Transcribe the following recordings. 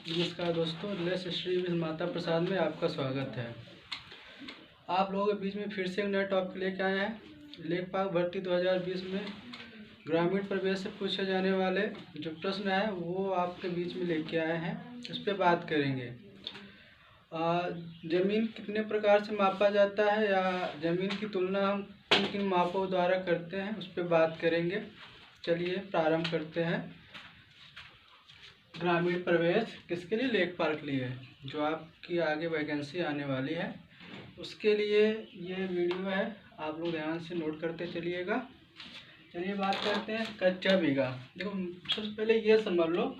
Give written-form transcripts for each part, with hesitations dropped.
नमस्कार दोस्तों, less history with Mata Prasad में आपका स्वागत है। आप लोगों के बीच में फिर से एक नया टॉपिक लेके आए हैं। लेखपाल भर्ती 2020 में ग्रामीण प्रवेश से पूछे जाने वाले जो प्रश्न है वो आपके बीच में लेके आए हैं। इस पर बात करेंगे। ज़मीन कितने प्रकार से मापा जाता है या ज़मीन की तुलना हम किन किन मापों द्वारा करते हैं, उस पर बात करेंगे। चलिए प्रारंभ करते हैं। ग्रामीण प्रवेश किसके लिए? लेखपाल के लिए, जो आपकी आगे वैकेंसी आने वाली है उसके लिए ये वीडियो है। आप लोग ध्यान से नोट करते चलिएगा। चलिए बात करते हैं कच्चा बीघा। देखो, सबसे पहले ये समझ लो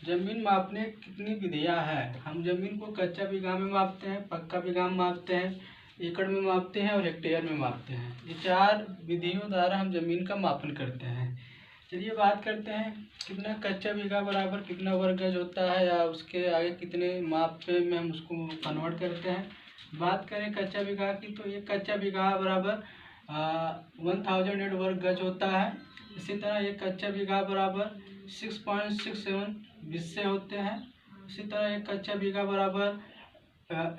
ज़मीन मापने कितनी विधियां हैं। हम ज़मीन को कच्चा बीघा में मापते हैं, पक्का बीघा में मापते हैं, एकड़ में मापते हैं और हेक्टेयर में मापते हैं। ये चार विधियों द्वारा हम ज़मीन का मापन करते हैं। चलिए बात करते हैं कितना कच्चा बीघा बराबर कितना वर्ग गज होता है या उसके आगे कितने माप पे में हम उसको कन्वर्ट करते हैं। बात करें कच्चा बीघा की तो ये कच्चा बीघा बराबर 1008 वर्ग गज होता है। इसी तरह ये कच्चा बीघा बराबर 6.67 बिस्से होते हैं। इसी तरह ये कच्चा बीघा बराबर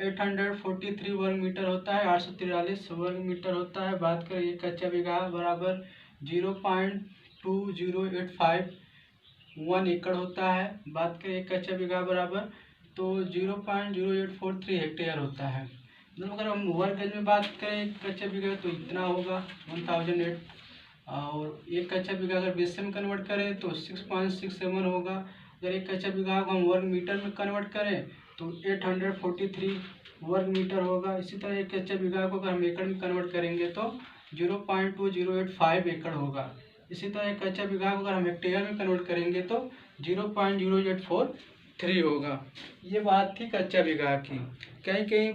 843 वर्ग मीटर होता है, 843 वर्ग मीटर होता है। बात करें ये कच्चा बीघा बराबर 0.2085 एकड़ होता है। बात करें एक कच्चा बीघा बराबर तो 0.0843 हेक्टेयर होता है। मतलब अगर हम वर्ग गज में बात करें कच्चा बीघा तो इतना होगा 1008, और एक कच्चा बीघा अगर बीस में कन्वर्ट करें तो 6.67 होगा। अगर एक कच्चा बीघा को हम वर्ग मीटर में कन्वर्ट करें तो 843 वर्ग मीटर होगा। इसी तरह एक कच्चा बीघा को अगर हम एकड़ में कन्वर्ट करेंगे तो 0.2085 एकड़ होगा। इसी तरह एक कच्चा बीघा को अगर हम हेक्टेयर में कन्वर्ट करेंगे तो 0.0843 होगा। ये बात थी कच्चा बीघा की। कहीं कहीं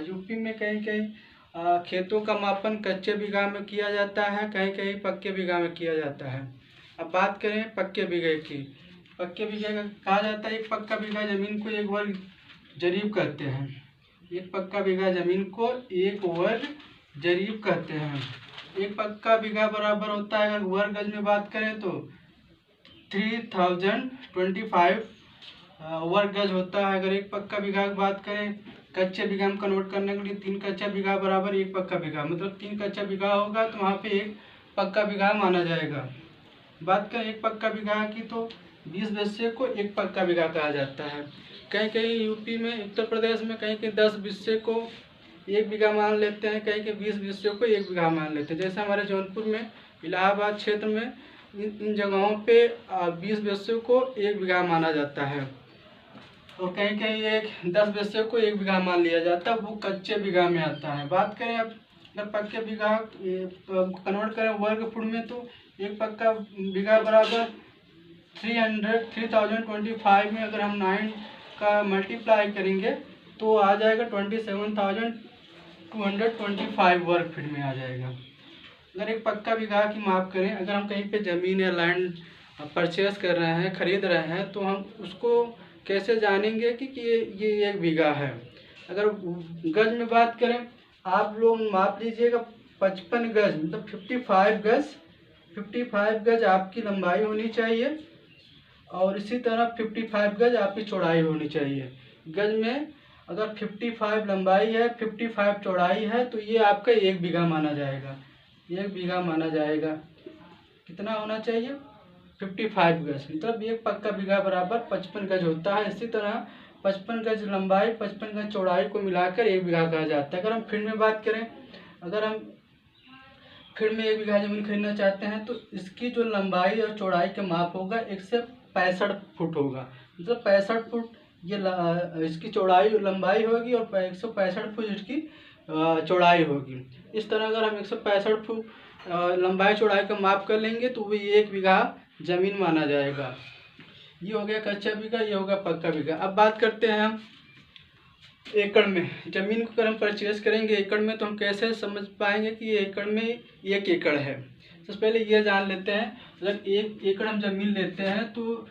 यूपी में कहीं कहीं खेतों का मापन कच्चे बीघा में किया जाता है, कहीं कहीं पक्के बीघा में किया जाता है। अब बात करें पक्के बीघे की। पक्के बीघे का कहा जाता है एक पक्का बीघा जमीन को एक वर्ग जरीब कहते हैं। एक पक्का बीघा जमीन को एक वर्ग जरीब कहते हैं। एक पक्का बीघा बराबर होता है, अगर वर्ग गज में बात करें तो 3025 वर्ग गज होता है। अगर एक पक्का बीघा की बात करें कच्चे बीघा में कन्वर्ट करने के लिए 3 कच्चा बीघा बराबर एक पक्का बीघा, मतलब 3 कच्चा बीघा होगा तो वहाँ पे एक पक्का बीघा माना जाएगा। बात करें एक पक्का बीघा की तो 20 बिस्से को एक पक्का बीघा कहा जाता है। कहीं कहीं यूपी में, उत्तर प्रदेश में कहीं कहीं 10 बिस्से को एक बीघा मान लेते हैं, कहीं के 20 बिस्से को एक बीघा मान लेते हैं। जैसे हमारे जौनपुर में, इलाहाबाद क्षेत्र में इन जगहों पे 20 बिस्से को एक बीघा माना जाता है, और कहीं कहीं एक 10 बिस्से को एक बीघा मान लिया जाता है, वो कच्चे बीघा में आता है। बात करें अब अगर पक्के बीघा कन्वर्ट करें वर्ग फुट में तो एक पक्का बीघा बराबर 3025 में अगर हम 9 का मल्टीप्लाई करेंगे तो आ जाएगा 27,225 वर्ग फीट में आ जाएगा। अगर एक पक्का बीघा की माप करें, अगर हम कहीं पे ज़मीन या लैंड परचेस कर रहे हैं, खरीद रहे हैं, तो हम उसको कैसे जानेंगे कि ये एक बीघा है। अगर गज में बात करें, आप लोग माप लीजिएगा 55 गज, मतलब 55 गज आपकी लंबाई होनी चाहिए, और इसी तरह 55 गज आपकी चौड़ाई होनी चाहिए। गज में अगर 55 लंबाई है, 55 चौड़ाई है तो ये आपका एक बीघा माना जाएगा। एक बीघा माना जाएगा। कितना होना चाहिए? 55 गज, मतलब एक पक्का बीघा बराबर 55 गज होता है। इसी तरह 55 गज लंबाई 55 गज चौड़ाई को मिलाकर एक बीघा कहा जाता है। अगर हम फीट में बात करें, अगर हम फीट में एक बीघा जमीन खरीदना चाहते हैं तो इसकी जो लंबाई और चौड़ाई का माप होगा 165 फुट होगा। मतलब 65 फुट ये इसकी चौड़ाई लंबाई होगी और 165 फुट इसकी चौड़ाई होगी। इस तरह अगर हम 165 फुट लंबाई चौड़ाई का माप कर लेंगे तो वो एक बीघा जमीन माना जाएगा। ये हो गया कच्चा बीघा, ये होगा पक्का बीघा। अब बात करते हैं हम एकड़ में। जमीन को अगर हम परचेज करेंगे एकड़ में तो हम कैसे समझ पाएंगे कि ये एकड़ में 1 एकड़ है। सबसे पहले ये जान लेते हैं, अगर 1 एकड़ हम जमीन लेते हैं तो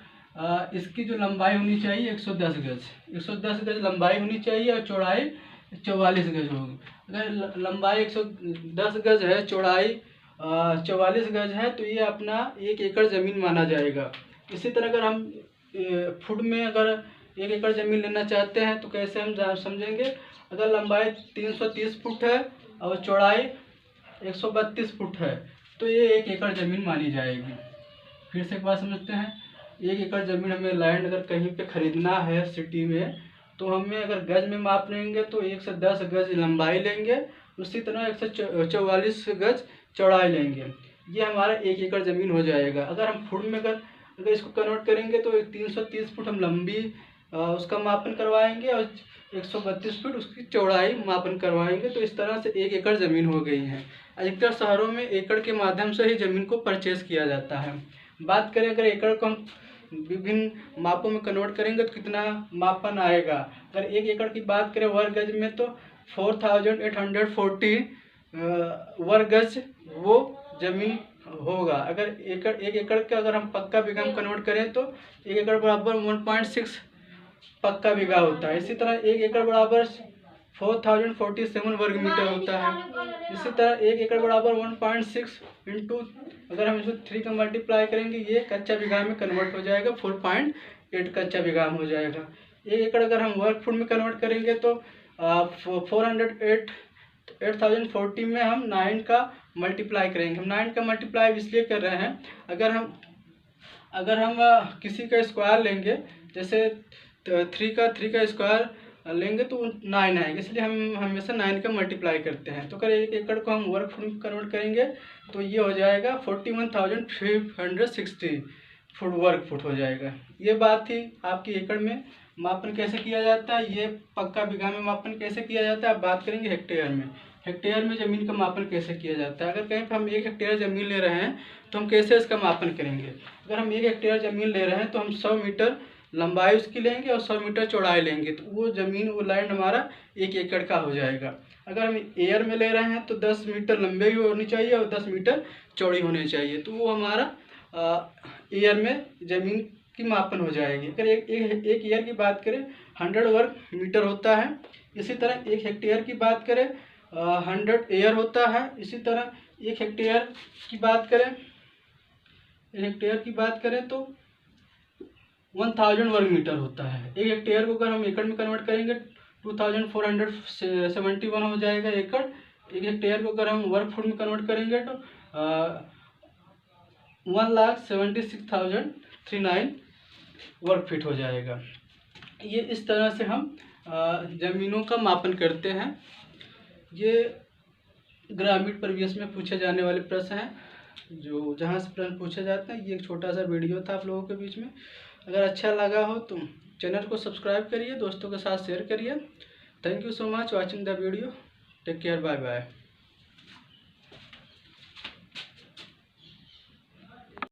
इसकी जो लंबाई होनी चाहिए 110 गज, 110 गज लंबाई होनी चाहिए और चौड़ाई 44 गज होगी। अगर लंबाई 110 गज है, चौड़ाई 44 गज है तो ये अपना 1 एकड़ ज़मीन माना जाएगा। इसी तरह अगर हम फुट में अगर 1 एकड़ ज़मीन लेना चाहते हैं तो कैसे हम समझेंगे। अगर लंबाई 330 फुट है और चौड़ाई 132 फुट है तो ये 1 एकड़ ज़मीन मानी जाएगी। फिर से एक बात समझते हैं, 1 एकड़ ज़मीन हमें लैंड अगर कहीं पे ख़रीदना है सिटी में तो हमें अगर गज में माप लेंगे तो 110 गज लंबाई लेंगे, उसी तरह 144 गज चौड़ाई लेंगे। ये हमारा 1 एकड़ ज़मीन हो जाएगा। अगर हम फुट में अगर इसको कन्वर्ट करेंगे तो 330 फुट हम लंबी उसका मापन करवाएंगे और 132 फुट उसकी चौड़ाई मापन करवाएंगे। तो इस तरह से 1 एकड़ ज़मीन हो गई है। अधिकतर शहरों में एकड़ के माध्यम से ही ज़मीन को परचेज किया जाता है। बात करें अगर एकड़ को हम विभिन्न मापों में कन्वर्ट करेंगे तो कितना मापन आएगा। अगर 1 एकड़ की बात करें वर्ग गज में तो 4840 वर्ग गज वो ज़मीन होगा। अगर 1 एकड़ का अगर हम पक्का बीघा में कन्वर्ट करें तो 1 एकड़ बराबर 1.6 पक्का बीघा होता है। इसी तरह 1 एकड़ बराबर 4047 वर्ग मीटर होता है। इसी तरह 1 एकड़ बराबर 1.6 इंटू अगर हम इसको 3 का मल्टीप्लाई करेंगे ये कच्चा बीघा में कन्वर्ट हो जाएगा, 4.8 कच्चा बीघा में हो जाएगा। 1 एकड़ अगर हम वर्ग फुट में कन्वर्ट करेंगे तो 8040 में हम 9 का मल्टीप्लाई करेंगे। हम 9 का मल्टीप्लाई इसलिए कर रहे हैं, अगर हम किसी का स्क्वायर लेंगे जैसे 3 का स्क्वायर लेंगे तो 9 आएंगे, इसलिए हम हमेशा 9 का मल्टीप्लाई करते हैं। तो अगर 1 एकड़ को हम वर्ग फुट में कन्वर्ट करेंगे तो ये हो जाएगा 41,560 फुट वर्ग फुट हो जाएगा। ये बात थी आपकी एकड़ में मापन कैसे किया जाता है। ये पक्का बीघा में मापन कैसे किया जाता है। अब बात करेंगे हेक्टेयर में। हेक्टेयर में ज़मीन का मापन कैसे किया जाता है। अगर कहीं पर हम 1 हेक्टेयर ज़मीन ले रहे हैं तो हम कैसे इसका मापन करेंगे। अगर हम 1 हेक्टेयर ज़मीन ले रहे हैं तो हम 100 मीटर लंबाई उसकी लेंगे और 100 मीटर चौड़ाई लेंगे तो वो ज़मीन वो लैंड हमारा 1 एकड़ का हो जाएगा। अगर हम एयर में ले रहे हैं तो 10 मीटर लंबी होनी चाहिए और 10 मीटर चौड़ी होनी चाहिए, तो वो हमारा एयर में ज़मीन की मापन हो जाएगी। अगर एक ईयर की बात करें 100 वर्ग मीटर होता है। इसी तरह 1 हेक्टेयर की बात करें 100 ईयर होता है। इसी तरह 1 हेक्टेयर की बात करें तो 1000 वर्ग मीटर होता है। 1 हेक्टेयर को अगर हम एकड़ में कन्वर्ट करेंगे 2471 हो जाएगा एकड़। 1 हेक्टेयर को अगर हम वर्ग फुट में कन्वर्ट करेंगे तो 1,76,039 वर्ग फीट हो जाएगा। ये इस तरह से हम ज़मीनों का मापन करते हैं। ये ग्रामीण परिवेश में पूछे जाने वाले प्रश्न हैं, जो जहाँ से प्रश्न पूछे जाते हैं। ये एक छोटा सा वीडियो था आप लोगों के बीच में। अगर अच्छा लगा हो तो चैनल को सब्सक्राइब करिए, दोस्तों के साथ शेयर करिए। Thank you so much watching the video. Take care, bye bye.